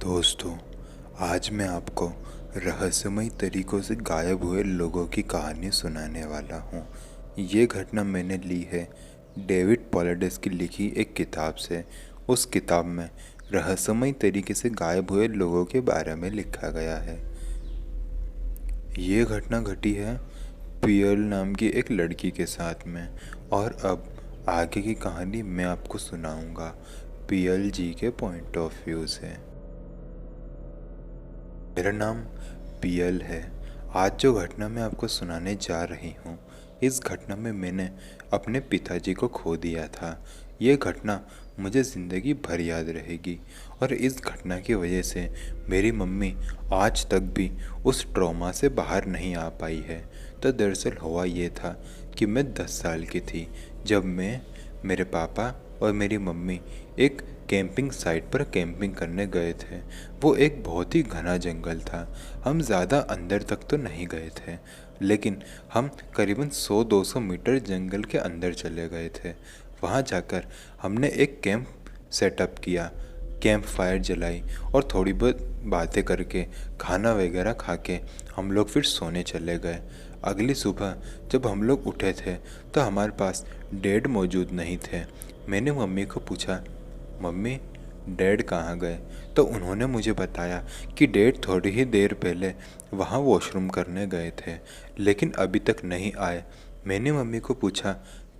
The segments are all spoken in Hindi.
दोस्तों, आज मैं आपको रहस्यमय तरीकों से गायब हुए लोगों की कहानी सुनाने वाला हूँ। ये घटना मैंने ली है डेविड पॉलाडिस की लिखी एक किताब से। उस किताब में रहस्यमय तरीके से गायब हुए लोगों के बारे में लिखा गया है। ये घटना घटी है पियल नाम की एक लड़की के साथ में, और अब आगे की कहानी मैं आपको सुनाऊंगा पियल जी के पॉइंट ऑफ व्यू से। मेरा नाम पियल है। आज जो घटना मैं आपको सुनाने जा रही हूँ, इस घटना में मैंने अपने पिताजी को खो दिया था। ये घटना मुझे ज़िंदगी भर याद रहेगी, और इस घटना की वजह से मेरी मम्मी आज तक भी उस ट्रॉमा से बाहर नहीं आ पाई है। तो दरअसल हुआ ये था कि मैं 10 साल की थी जब मैं, मेरे पापा और मेरी मम्मी एक कैंपिंग साइट पर कैंपिंग करने गए थे। वो एक बहुत ही घना जंगल था। हम ज़्यादा अंदर तक तो नहीं गए थे, लेकिन हम करीबन 100-200 मीटर जंगल के अंदर चले गए थे। वहाँ जाकर हमने एक कैंप सेटअप किया, कैंप फायर जलाई और थोड़ी बहुत बातें करके खाना वगैरह खा के हम लोग फिर सोने चले गए। अगली सुबह जब हम लोग उठे थे तो हमारे पास डैड मौजूद नहीं थे। मैंने मम्मी को पूछा, मम्मी डैड कहाँ गए? तो उन्होंने मुझे बताया कि डैड थोड़ी ही देर पहले वहाँ वॉशरूम करने गए थे, लेकिन अभी तक नहीं आए। मैंने मम्मी को पूछा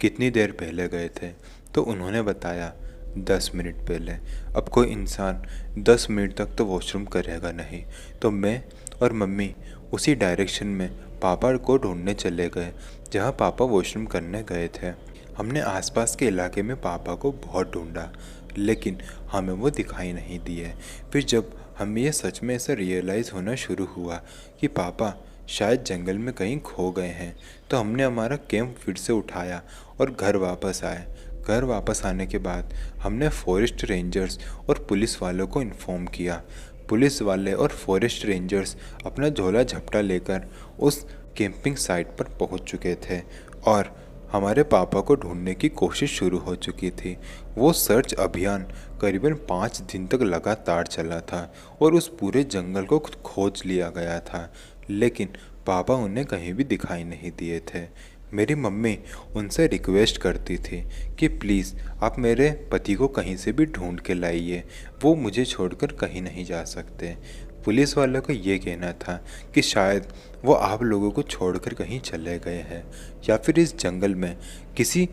कितनी देर पहले गए थे? तो उन्होंने बताया 10 मिनट पहले। अब कोई इंसान 10 मिनट तक तो वॉशरूम करेगा नहीं। तो मैं और मम्मी उसी डायरेक्शन में पापा को ढूंढने चले गए जहाँ पापा वॉशरूम करने गए थे। हमने आसपास के इलाके में पापा को बहुत ढूंढा, लेकिन हमें वो दिखाई नहीं दिए। फिर जब हमें ये सच में ऐसा रियलाइज़ होना शुरू हुआ कि पापा शायद जंगल में कहीं खो गए हैं, तो हमने हमारा कैंप फिर से उठाया और घर वापस आए। घर वापस आने के बाद हमने फॉरेस्ट रेंजर्स और पुलिस वालों को इन्फॉर्म किया। पुलिस वाले और फॉरेस्ट रेंजर्स अपना झोला झपटा लेकर उस कैंपिंग साइट पर पहुंच चुके थे और हमारे पापा को ढूंढने की कोशिश शुरू हो चुकी थी। वो सर्च अभियान करीबन 5 दिन तक लगातार चला था और उस पूरे जंगल को खोज लिया गया था, लेकिन पापा उन्हें कहीं भी दिखाई नहीं दिए थे। मेरी मम्मी उनसे रिक्वेस्ट करती थी कि प्लीज़ आप मेरे पति को कहीं से भी ढूंढ के लाइए, वो मुझे छोड़कर कहीं नहीं जा सकते। पुलिस वालों का ये कहना था कि शायद वो आप लोगों को छोड़कर कहीं चले गए हैं, या फिर इस जंगल में किसी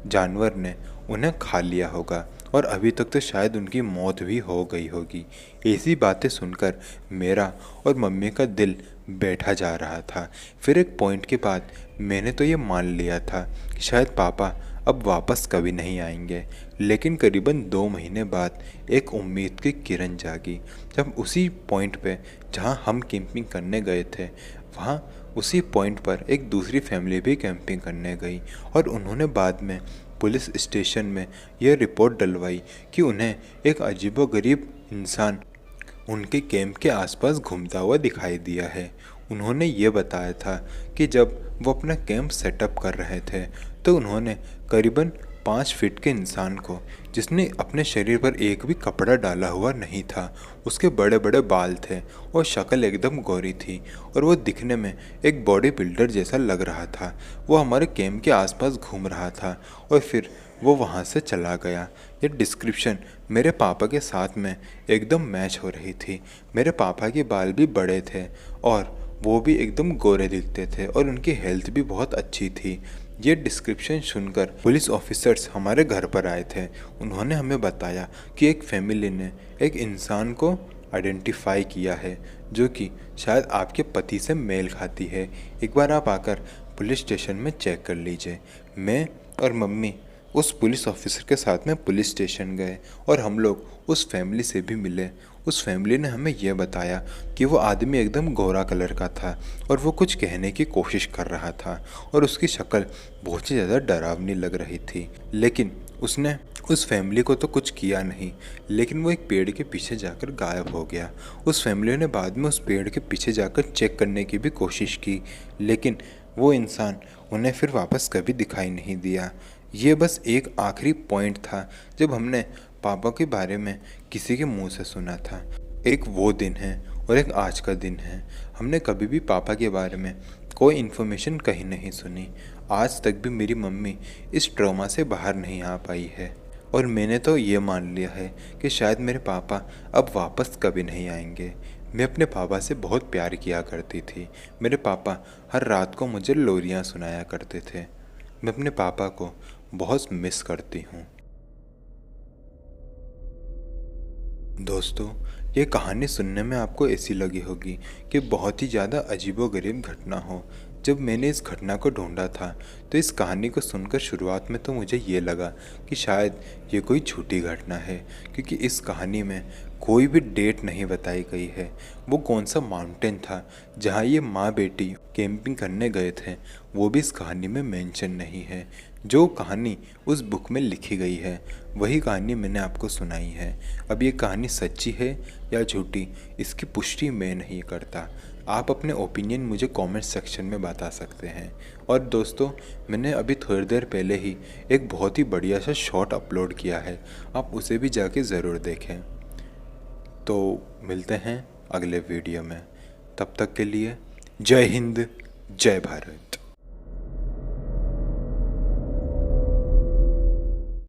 जानवर ने उन्हें खा लिया होगा और अभी तक तो शायद उनकी मौत भी हो गई होगी। ऐसी बातें सुनकर मेरा और मम्मी का दिल बैठा जा रहा था। फिर एक पॉइंट के बाद मैंने तो ये मान लिया था कि शायद पापा अब वापस कभी नहीं आएंगे, लेकिन करीबन 2 महीने बाद एक उम्मीद की किरण जागी, जब उसी पॉइंट पे जहाँ हम कैंपिंग करने गए थे, वहाँ उसी पॉइंट पर एक दूसरी फैमिली भी कैंपिंग करने गई और उन्होंने बाद में पुलिस स्टेशन में यह रिपोर्ट डलवाई कि उन्हें एक अजीबोगरीब इंसान उनके कैंप के आसपास घूमता हुआ दिखाई दिया है। उन्होंने ये बताया था कि जब वो अपना कैंप सेटअप कर रहे थे तो उन्होंने करीबन 5 फीट के इंसान को, जिसने अपने शरीर पर एक भी कपड़ा डाला हुआ नहीं था, उसके बड़े बड़े बाल थे और शक्ल एकदम गोरी थी और वो दिखने में एक बॉडी बिल्डर जैसा लग रहा था। वो हमारे कैंप के आसपास घूम रहा था और फिर वो वहाँ से चला गया। ये डिस्क्रिप्शन मेरे पापा के साथ में एकदम मैच हो रही थी। मेरे पापा के बाल भी बड़े थे और वो भी एकदम गोरे दिखते थे और उनकी हेल्थ भी बहुत अच्छी थी। ये डिस्क्रिप्शन सुनकर पुलिस ऑफिसर्स हमारे घर पर आए थे। उन्होंने हमें बताया कि एक फैमिली ने एक इंसान को आइडेंटिफाई किया है जो कि शायद आपके पति से मेल खाती है। एक बार आप आकर पुलिस स्टेशन में चेक कर लीजिए। मैं और मम्मी उस पुलिस ऑफिसर के साथ में पुलिस स्टेशन गए और हम लोग उस फैमिली से भी मिले। उस फैमिली ने हमें यह बताया कि वो आदमी एकदम गोरा कलर का था और वो कुछ कहने की कोशिश कर रहा था और उसकी शक्ल बहुत ही ज़्यादा डरावनी लग रही थी, लेकिन उसने उस फैमिली को तो कुछ किया नहीं, लेकिन वो एक पेड़ के पीछे जाकर गायब हो गया। उस फैमिली ने बाद में उस पेड़ के पीछे जाकर चेक करने की भी कोशिश की, लेकिन वो इंसान उन्हें फिर वापस कभी दिखाई नहीं दिया। ये बस एक आखिरी पॉइंट था जब हमने पापा के बारे में किसी के मुंह से सुना था। एक वो दिन है और एक आज का दिन है। हमने कभी भी पापा के बारे में कोई इन्फॉर्मेशन कहीं नहीं सुनी। आज तक भी मेरी मम्मी इस ट्रॉमा से बाहर नहीं आ पाई है और मैंने तो ये मान लिया है कि शायद मेरे पापा अब वापस कभी नहीं आएंगे। मैं अपने पापा से बहुत प्यार किया करती थी। मेरे पापा हर रात को मुझे लोरियाँ सुनाया करते थे। मैं अपने पापा को बहुत मिस करती हूँ। दोस्तों, ये कहानी सुनने में आपको ऐसी लगी होगी कि बहुत ही ज़्यादा अजीबोगरीब घटना हो। जब मैंने इस घटना को ढूंढा था तो इस कहानी को सुनकर शुरुआत में तो मुझे ये लगा कि शायद ये कोई झूठी घटना है, क्योंकि इस कहानी में कोई भी डेट नहीं बताई गई है। वो कौन सा माउंटेन था जहाँ ये माँ बेटी कैंपिंग करने गए थे, वो भी इस कहानी में मेंशन नहीं है। जो कहानी उस बुक में लिखी गई है वही कहानी मैंने आपको सुनाई है। अब ये कहानी सच्ची है या झूठी, इसकी पुष्टि मैं नहीं करता। आप अपने ओपिनियन मुझे कमेंट सेक्शन में बता सकते हैं। और दोस्तों, मैंने अभी थोड़ी देर पहले ही एक बहुत ही बढ़िया सा शॉर्ट अपलोड किया है, आप उसे भी जाके ज़रूर देखें। तो मिलते हैं अगले वीडियो में, तब तक के लिए जय हिंद, जय भारत।